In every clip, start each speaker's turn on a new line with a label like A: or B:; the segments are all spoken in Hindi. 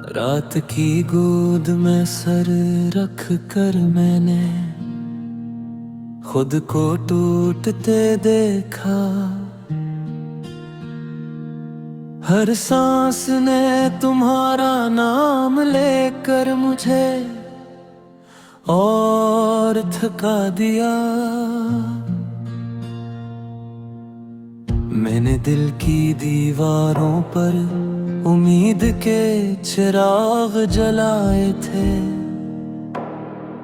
A: रात की गोद में सर रख कर मैंने खुद को टूटते देखा। हर सांस ने तुम्हारा नाम लेकर मुझे और थका दिया। मैंने दिल की दीवारों पर उम्मीद के चिराग जलाए थे,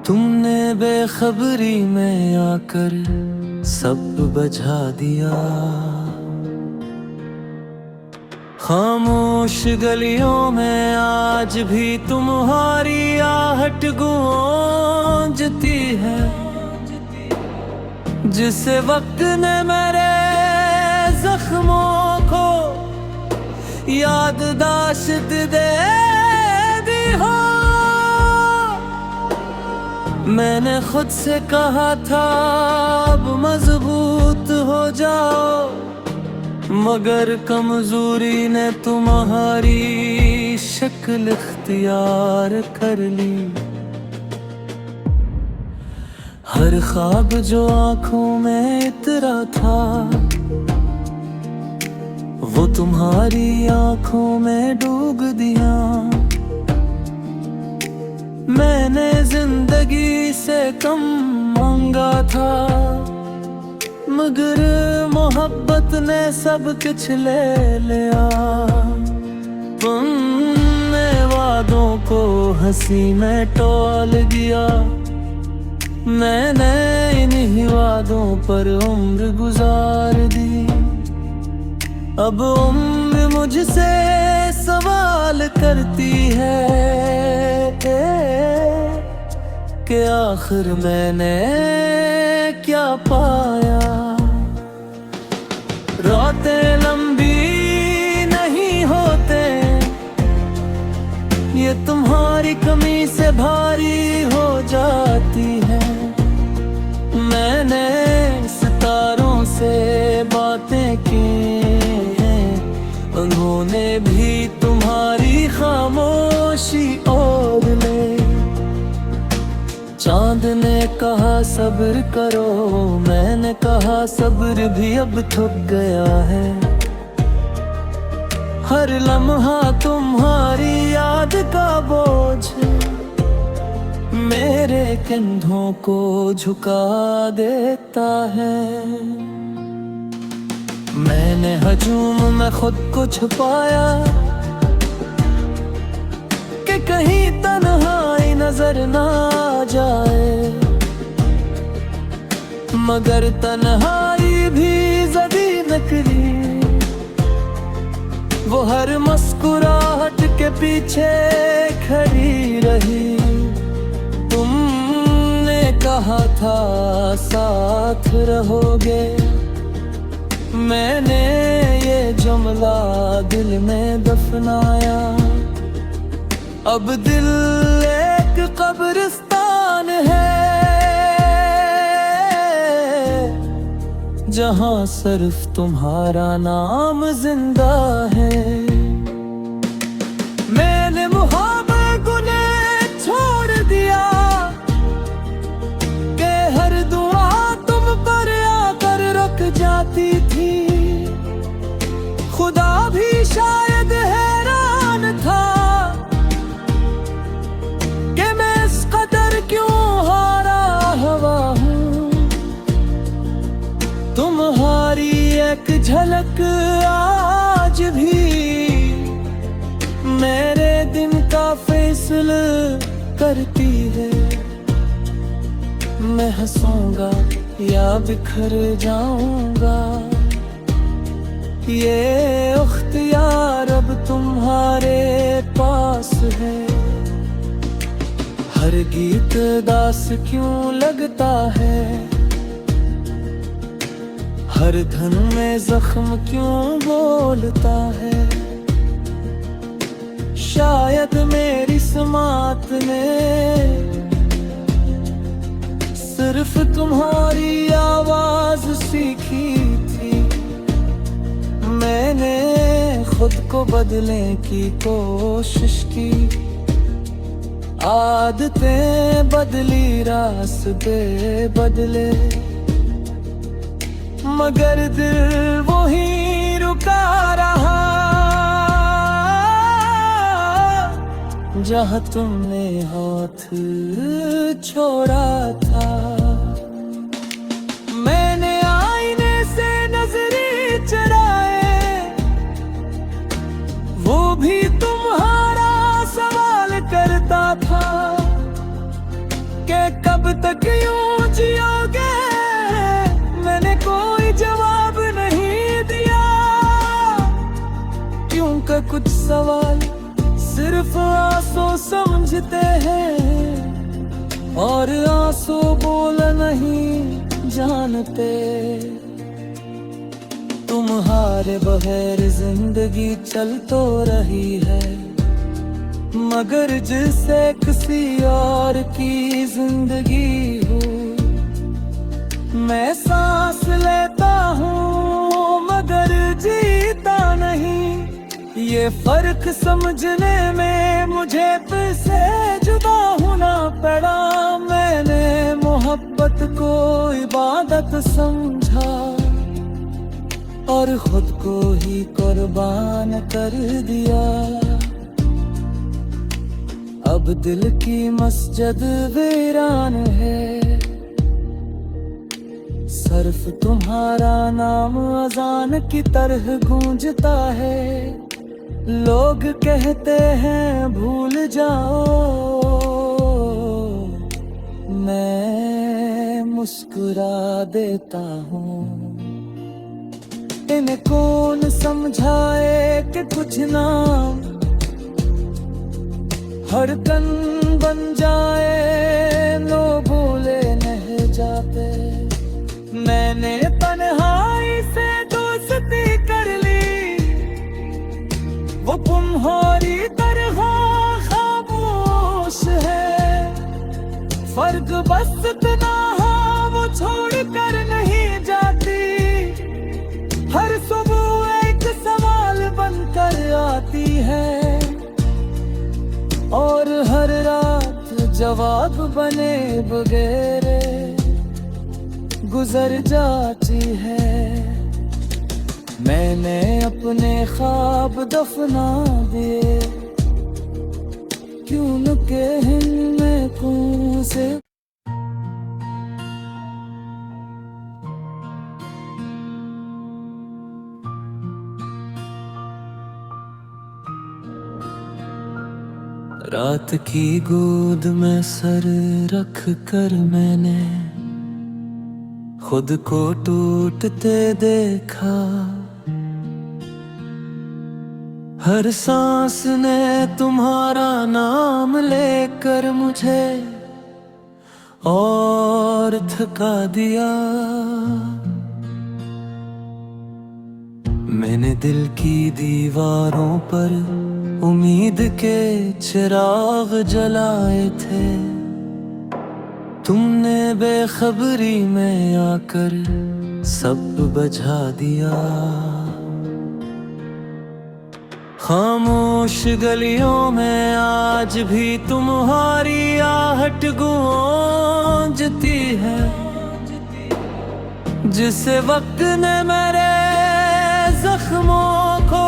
A: तुमने बेखबरी में आकर सब बुझा दिया। खामोश गलियों में आज भी तुम्हारी आहट गूंजती है, जिसे वक्त ने मेरे जख्मों को याददाश्त दे दी हो। मैंने खुद से कहा था अब मजबूत हो जाओ, मगर कमजोरी ने तुम्हारी शक्ल इख्तियार कर ली। हर ख्वाब जो आंखों में इतरा था, वो तुम्हारी आंखों में डूब दिया। मैंने जिंदगी से कम मांगा था, मगर मोहब्बत ने सब कुछ ले लिया। तुमने वादों को हंसी में तौल दिया, मैंने इन्हीं वादों पर उम्र गुजार दी। अब उम्र मुझसे सवाल करती है कि आखिर मैंने क्या पाया। रातें लंबी नहीं होते, ये तुम्हारी कमी से भारी हो जाती है। मैंने सितारों से बातें की हैं, उन्होंने भी तुम्हारी खामोशी ओढ़ ले। चांद ने कहा सब्र करो, मैंने कहा सब्र भी अब थक गया है। हर लम्हा तुम्हारी याद का बोझ मेरे कंधों को झुका देता है। मैंने हजूम में खुद को छुपाया कि कहीं तन्हाई नजर ना जाए, मगर तन्हाई भी ज़दी नकली, वो हर मुस्कुराहट के पीछे खड़ी रही। तुमने कहा था साथ रहोगे, मैंने ये जुमला दिल में दफनाया। अब दिल एक कब्रिस्तान है, जहां सिर्फ तुम्हारा नाम जिंदा है। मैंने मुहाबत गुने छोड़ दिया कि हर दुआ तुम पर आकर रुक जाती थी। खुदा भी शायद हैरान था कि मैं इस कदर क्यों हारा हुआ हूँ। तुम्हारी एक झलक आज भी मेरे दिन का फैसला करती है। मैं हंसूंगा या बिखर जाऊंगा, ये इख्तियार अब तुम्हारे पास है। हर गीत दास क्यों लगता है, हर धन में जख्म क्यों बोलता है। शायद मेरी समात ने सिर्फ तुम्हारी आवाज सीखी थी। मैंने खुद को बदलने की कोशिश की, आदतें बदली रास्ते बदले, मगर दिल वही रुका रहा जहाँ तुमने हाथ छोड़ा था। मैंने आईने से नजरें चुराए, वो भी तुम्हारा सवाल करता था कि कब तक यूं जियोगे। मैंने कोई जवाब नहीं दिया, क्योंकि कुछ सवाल सिर्फ आंसू समझते हैं और आंसू बोल नहीं जानते। तुम्हारे बगैर जिंदगी चल तो रही है, मगर जिसे किसी और की जिंदगी हो। मैं सांस लेता हूँ मगर जीता नहीं, ये फर्क समझने में मुझे फिर से जुदा होना पड़ा। मैंने मोहब्बत को इबादत समझा और खुद को ही कुर्बान कर दिया। अब दिल की मस्जिद वीरान है, सिर्फ तुम्हारा नाम अजान की तरह गूंजता है। लोग कहते हैं भूल जाओ, मैं मुस्कुरा देता हूँ। इन्हें कौन समझाए कि कुछ नाम हर कन बन जाए, लो भूले नहीं जाते। मैंने तन्हाई से दोस्ती कर ली, वो तुम्हारी तरह खामोश है। फर्क बस इतना है वो छोड़ कर नहीं जाती, हर सुबह एक सवाल बनकर आती है और हर रात जवाब बने बगैर गुजर जाती है। मैंने अपने ख्वाब दफना दिए, क्यों न कहन में कौन से। रात की गोद में सर रख कर मैंने खुद को टूटते देखा। हर सांस ने तुम्हारा नाम लेकर मुझे और थका दिया। मैंने दिल की दीवारों पर उम्मीद के चिराग जलाए थे, तुमने बेखबरी में आकर सब बुझा दिया। खामोश गलियों में आज भी तुम्हारी आहट गूंजती है, जिसे वक्त ने मेरे जख्मों को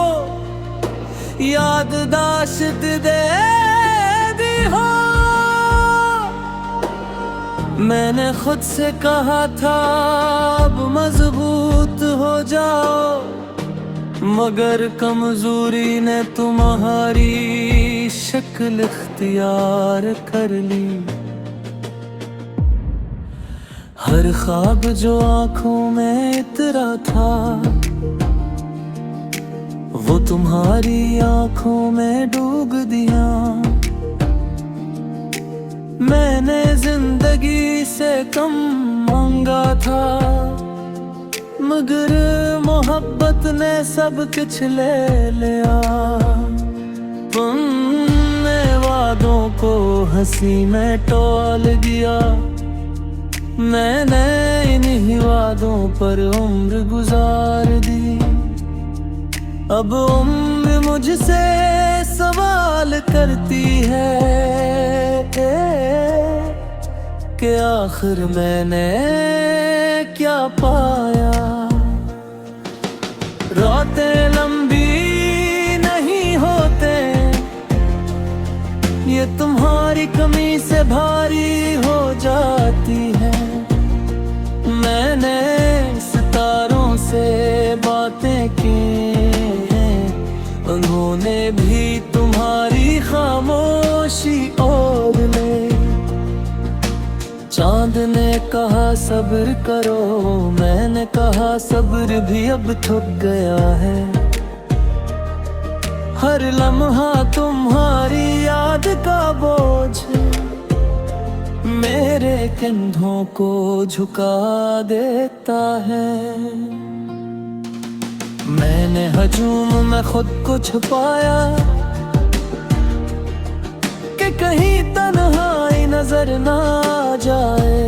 A: याददाश्त दे दी हो। मैंने खुद से कहा था अब मजबूत हो जाओ, मगर कमजोरी ने तुम्हारी शक्ल इख्तियार कर ली। हर ख्वाब जो आंखों में इतरा था, वो तुम्हारी आंखों में डूब दिया। मैंने जिंदगी से कम मांगा था, मगर मोहब्बत ने सब कुछ ले लिया। तुमने वादों को हंसी में तौल दिया, मैंने इन्हीं वादों पर उम्र गुजार दी। अब उम्र मुझसे सवाल करती है कि आखिर मैंने क्या पाया। रोते लंबी नहीं होते, ये तुम्हारी कमी से भारी हो जाती है। मैंने सितारों से बातें की हैं, उन्होंने भी तुम्हारी खामोशी ओढ़ ले। चांद ने कहा सब्र करो, मैंने कहा सब्र भी अब थक गया है। हर लम्हा तुम्हारी याद का बोझ मेरे कंधों को झुका देता है। मैंने हजूम में खुद को छुपाया कि कहीं तन्हाई नजर ना जाए,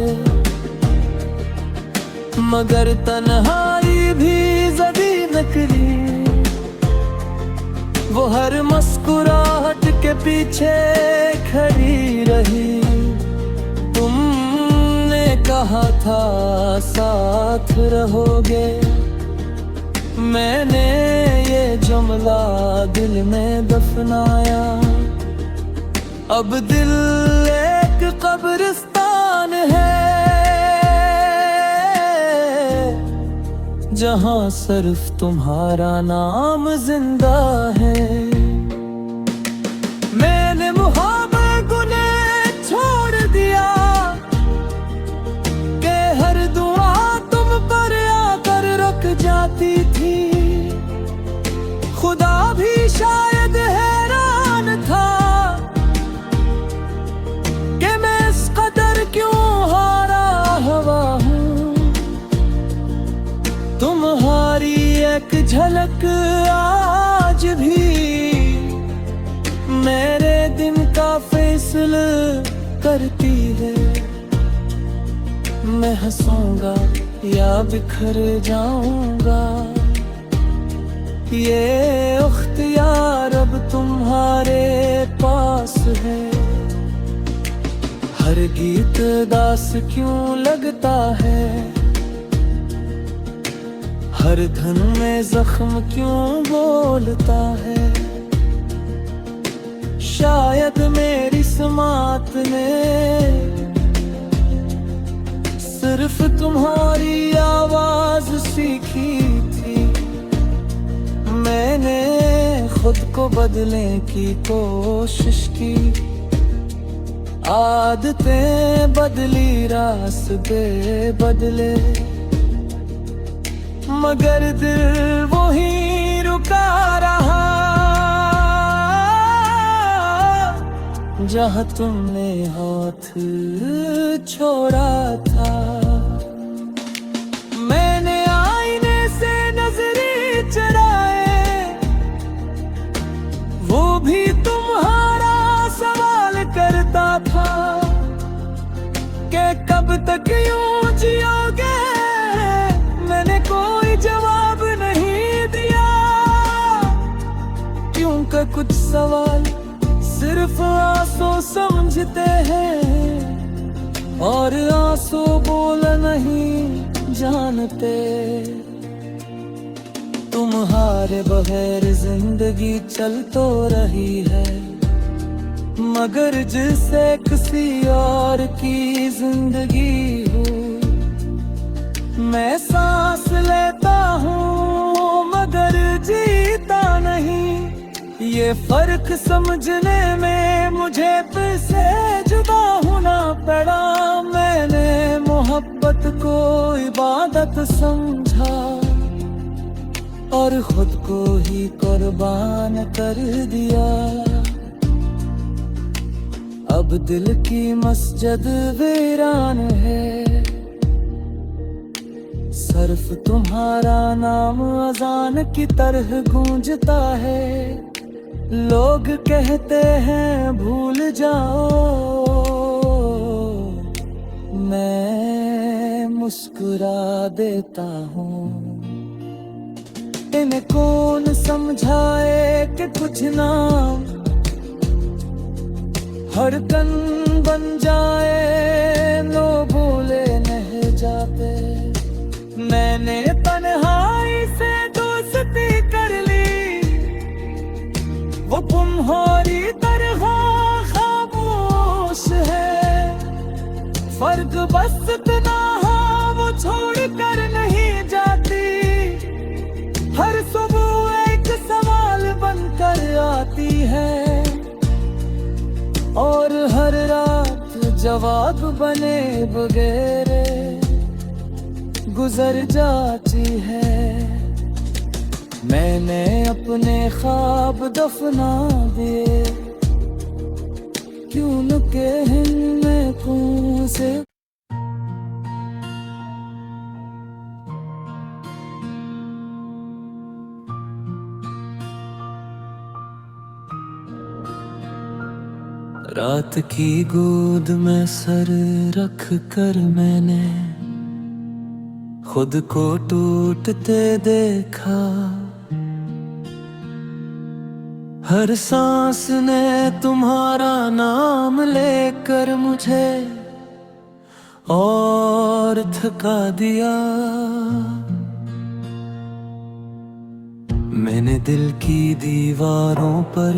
A: मगर तन्हाई भी ज़दी नकली, वो हर मुस्कुराहट के पीछे खड़ी रही। तुमने कहा था साथ रहोगे, मैंने ये जुमला दिल में दफनाया। अब दिल एक कब्रिस्तान है, जहां सिर्फ तुम्हारा नाम जिंदा है। मैंने मुहाबत गुने छोड़ दिया कि हर दुआ तुम पर आकर रुक जाती थी। खुदा भी शायद हैरान था कि मैं इस कदर क्यों हारा हुआ हूँ। तुम्हारी एक झलक आज भी मेरे दिन का फैसला करती है। मैं हंसूंगा या बिखर जाऊंगा, ये इख्तियार अब तुम्हारे पास है। हर गीत दास क्यों लगता है, हर धन में जख्म क्यों बोलता है। शायद मेरी समात ने सिर्फ तुम्हारी आवाज सीखी थी। मैंने खुद को बदलने की कोशिश की, आदतें बदली रास्ते बदले, मगर दिल वही रुका रहा जहां तुमने हाथ छोड़ा था। मैंने आईने से नजरें चुराए, वो भी तुम्हारा सवाल करता था कि कब तक यूं जियोगे। मैंने कोई जवाब नहीं दिया, क्योंकि कुछ सवाल सिर्फ आंसू समझते हैं और आंसू बोल नहीं जानते। तुम्हारे बगैर जिंदगी चल तो रही है, मगर जिसे किसी और की जिंदगी हो। मैं सांस लेता हूँ मगर जीता नहीं, ये फर्क समझने में मुझे फिर से जुदा होना पड़ा। मैंने मोहब्बत को इबादत समझा और खुद को ही कुर्बान कर दिया। अब दिल की मस्जिद वीरान है, सिर्फ तुम्हारा नाम अजान की तरह गूंजता है। लोग कहते हैं भूल जाओ, मैं मुस्कुरा देता हूँ। इन्हें कौन समझाए कि कुछ नाम हर कन बन जाए, लो भूले नहीं जाते। मैंने तन्हाई से दोस्ती कर ली, वो तुम्हारी तरह खामोश है। फर्क बस इतना है, वो छोड़ कर नहीं जाती। हर सुबह एक सवाल बनकर आती है, और हर रात जवाब बने बगैर गुजर जाती है। मैंने अपने ख्वाब दफना दिए, क्यों न के हिम्मत कौन से। रात की गोद में सर रख कर मैंने खुद को टूटते देखा। हर सांस ने तुम्हारा नाम लेकर मुझे और थका दिया। मैंने दिल की दीवारों पर